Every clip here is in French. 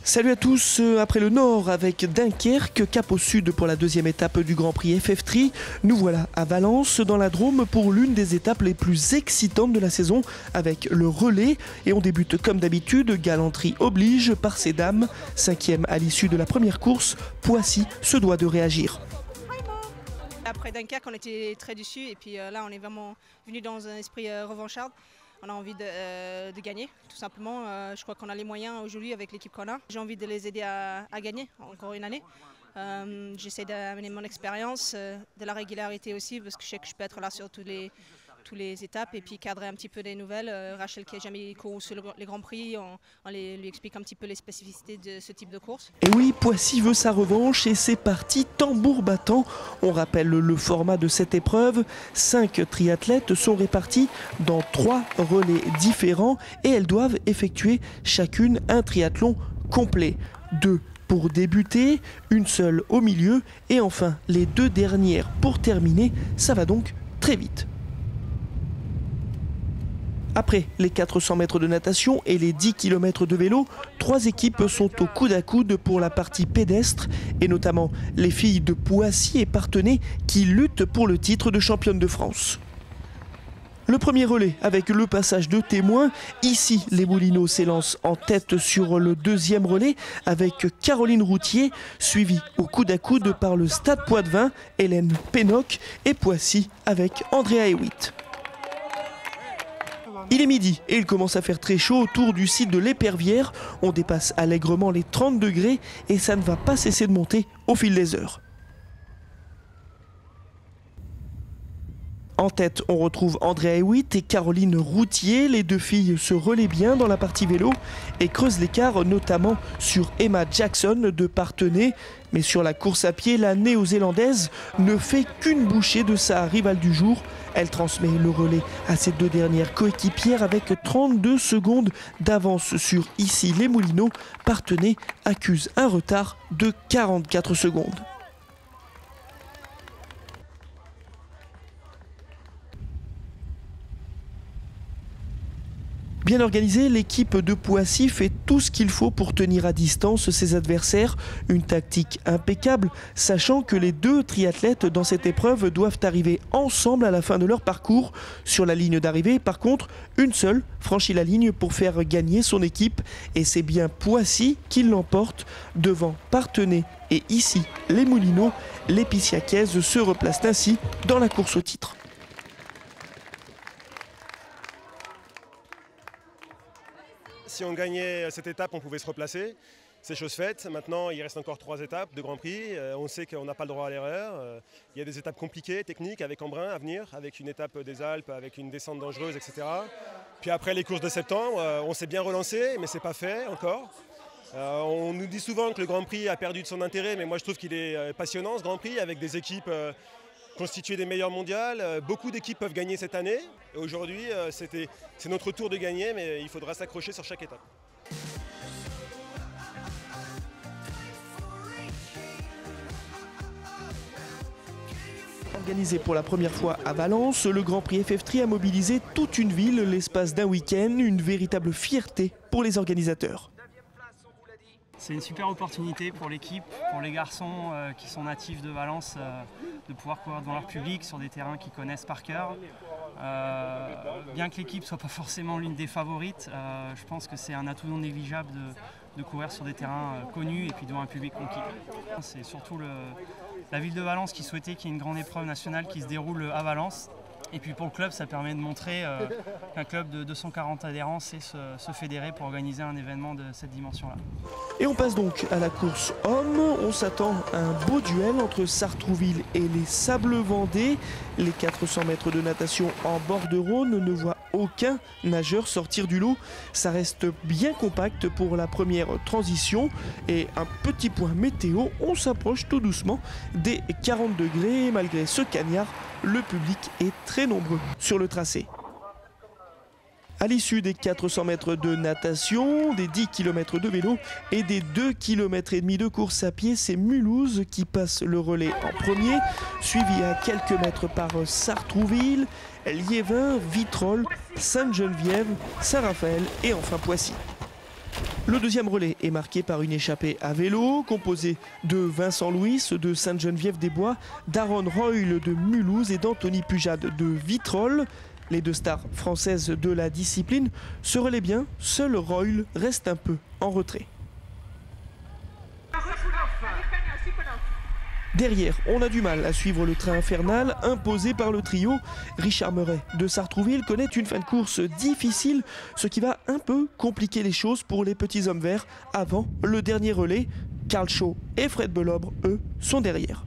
Salut à tous, après le nord avec Dunkerque, cap au sud pour la deuxième étape du Grand Prix FF3. Nous voilà à Valence dans la Drôme pour l'une des étapes les plus excitantes de la saison avec le relais. Et on débute comme d'habitude, galanterie oblige par ces dames. 5e à l'issue de la première course, Poissy se doit de réagir. Après Dunkerque, on était très déçus et puis là on est vraiment venu dans un esprit revancharde. On a envie de gagner, tout simplement. Je crois qu'on a les moyens aujourd'hui avec l'équipe qu'on a. J'ai envie de les aider à gagner encore une année. J'essaie d'amener mon expérience, de la régularité aussi, parce que je sais que je peux être là sur toutes les étapes et puis cadrer un petit peu des nouvelles. Rachel qui n'a jamais couru sur les Grands Prix, on lui explique un petit peu les spécificités de ce type de course. Et oui, Poissy veut sa revanche et c'est parti, tambour battant. On rappelle le format de cette épreuve. 5 triathlètes sont répartis dans 3 relais différents et elles doivent effectuer chacune un triathlon complet. 2 pour débuter, une seule au milieu et enfin les 2 dernières pour terminer. Ça va donc très vite. Après les 400 mètres de natation et les 10 km de vélo, 3 équipes sont au coude à coude pour la partie pédestre et notamment les filles de Poissy et Parthenay qui luttent pour le titre de championne de France. Le premier relais avec le passage de témoins. Ici, les Moulineaux s'élancent en tête sur le deuxième relais avec Caroline Routier, suivie au coude à coude par le Stade Poitevin, Hélène Pénoc et Poissy avec Andrea Hewitt. Il est midi et il commence à faire très chaud autour du site de l'Épervière. On dépasse allègrement les 30 degrés et ça ne va pas cesser de monter au fil des heures. En tête, on retrouve Andrea Hewitt et Caroline Routier. Les 2 filles se relaient bien dans la partie vélo et creusent l'écart, notamment sur Emma Jackson de Parthenay. Mais sur la course à pied, la néo-zélandaise ne fait qu'une bouchée de sa rivale du jour. Elle transmet le relais à ses 2 dernières coéquipières avec 32 secondes d'avance sur ici les Moulineaux. Parthenay accuse un retard de 44 secondes. Bien organisée, l'équipe de Poissy fait tout ce qu'il faut pour tenir à distance ses adversaires. Une tactique impeccable, sachant que les 2 triathlètes dans cette épreuve doivent arriver ensemble à la fin de leur parcours. Sur la ligne d'arrivée, par contre, une seule franchit la ligne pour faire gagner son équipe. Et c'est bien Poissy qui l'emporte devant Parthenay et ici les Moulineaux. Les Pissiacaises se replacent ainsi dans la course au titre. Si on gagnait cette étape, on pouvait se replacer. C'est chose faite. Maintenant, il reste encore 3 étapes de Grand Prix. On sait qu'on n'a pas le droit à l'erreur. Il y a des étapes compliquées, techniques, avec Embrun à venir, avec une étape des Alpes, avec une descente dangereuse, etc. Puis après les courses de septembre, on s'est bien relancé, mais ce n'est pas fait encore. On nous dit souvent que le Grand Prix a perdu de son intérêt, mais moi je trouve qu'il est passionnant ce Grand Prix, avec des équipes constituées des meilleures mondiales. Beaucoup d'équipes peuvent gagner cette année. Et aujourd'hui, c'est notre tour de gagner, mais il faudra s'accrocher sur chaque étape. Organisé pour la première fois à Valence, le Grand Prix FF3 a mobilisé toute une ville l'espace d'un week-end, une véritable fierté pour les organisateurs. C'est une super opportunité pour l'équipe, pour les garçons qui sont natifs de Valence, de pouvoir courir devant leur public sur des terrains qu'ils connaissent par cœur. Bien que l'équipe ne soit pas forcément l'une des favorites, je pense que c'est un atout non négligeable de courir sur des terrains connus et puis devant un public conquis. C'est surtout la ville de Valence qui souhaitait qu'il y ait une grande épreuve nationale qui se déroule à Valence. Et puis pour le club, ça permet de montrer qu'un club de 240 adhérents sait se fédérer pour organiser un événement de cette dimension-là. Et on passe donc à la course homme. On s'attend à un beau duel entre Sartrouville et les Sables Vendée. Les 400 mètres de natation en bord de Rhône ne voient aucun nageur sortir du lot. Ça reste bien compact pour la première transition. Et un petit point météo, on s'approche tout doucement des 40 degrés. Malgré ce cagnard, le public est très nombreux sur le tracé. À l'issue des 400 mètres de natation, des 10 km de vélo et des 2,5 km de course à pied, c'est Mulhouse qui passe le relais en premier, suivi à quelques mètres par Sartrouville, Liévin, Vitrolles, Sainte-Geneviève, Saint-Raphaël et enfin Poissy. Le deuxième relais est marqué par une échappée à vélo composée de Vincent Louis de Sainte-Geneviève-des-Bois, d'Aaron Royle de Mulhouse et d'Anthony Pujade de Vitrolles. Les deux stars françaises de la discipline se relaient bien, seul Royle reste un peu en retrait. Derrière, on a du mal à suivre le train infernal imposé par le trio. Richard Meuret de Sartrouville connaît une fin de course difficile, ce qui va un peu compliquer les choses pour les petits hommes verts avant le dernier relais. Karl Shaw et Fred Belobre, eux, sont derrière.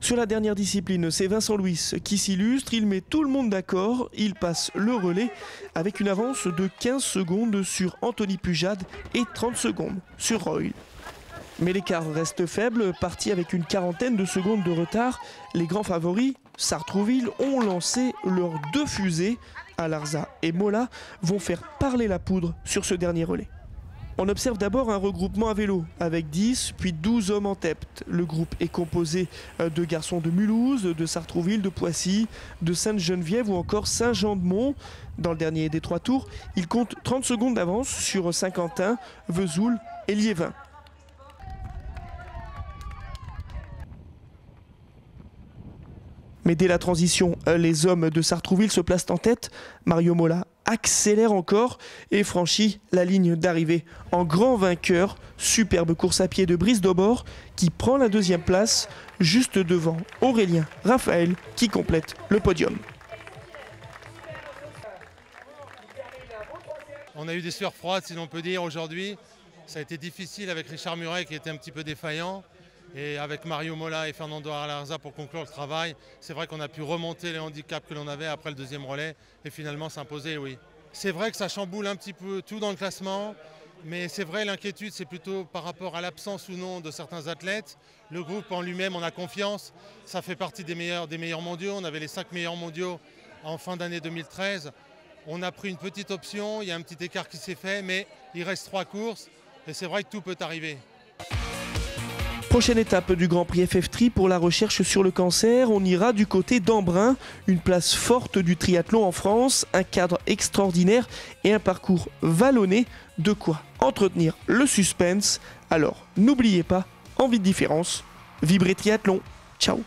Sur la dernière discipline, c'est Vincent Louis qui s'illustre, il met tout le monde d'accord, il passe le relais avec une avance de 15 secondes sur Anthony Pujade et 30 secondes sur Royle. Mais l'écart reste faible, parti avec une quarantaine de secondes de retard. Les grands favoris, Sartrouville, ont lancé leurs deux fusées. Alarza et Mola vont faire parler la poudre sur ce dernier relais. On observe d'abord un regroupement à vélo avec 10 puis 12 hommes en tête. Le groupe est composé de garçons de Mulhouse, de Sartrouville, de Poissy, de Sainte-Geneviève ou encore Saint-Jean-de-Mont. Dans le dernier des 3 tours, il compte 30 secondes d'avance sur Saint-Quentin, Vesoul et Liévin. Mais dès la transition, les hommes de Sartrouville se placent en tête. Mario Mola accélère encore et franchit la ligne d'arrivée en grand vainqueur. Superbe course à pied de Brice Daubord qui prend la deuxième place juste devant Aurélien Raphaël qui complète le podium. On a eu des sueurs froides, si l'on peut dire, aujourd'hui. Ça a été difficile avec Richard Meuret qui était un petit peu défaillant. Et avec Mario Mola et Fernando Alarza pour conclure le travail, c'est vrai qu'on a pu remonter les handicaps que l'on avait après le deuxième relais et finalement s'imposer, oui. C'est vrai que ça chamboule un petit peu tout dans le classement, mais c'est vrai l'inquiétude c'est plutôt par rapport à l'absence ou non de certains athlètes. Le groupe en lui-même, on a confiance, ça fait partie des meilleurs mondiaux. On avait les 5 meilleurs mondiaux en fin d'année 2013. On a pris une petite option, il y a un petit écart qui s'est fait, mais il reste 3 courses et c'est vrai que tout peut arriver. Prochaine étape du Grand Prix FF3 pour la recherche sur le cancer, on ira du côté d'Embrun, une place forte du triathlon en France, un cadre extraordinaire et un parcours vallonné, de quoi entretenir le suspense. Alors n'oubliez pas, envie de différence, vibrez triathlon, ciao.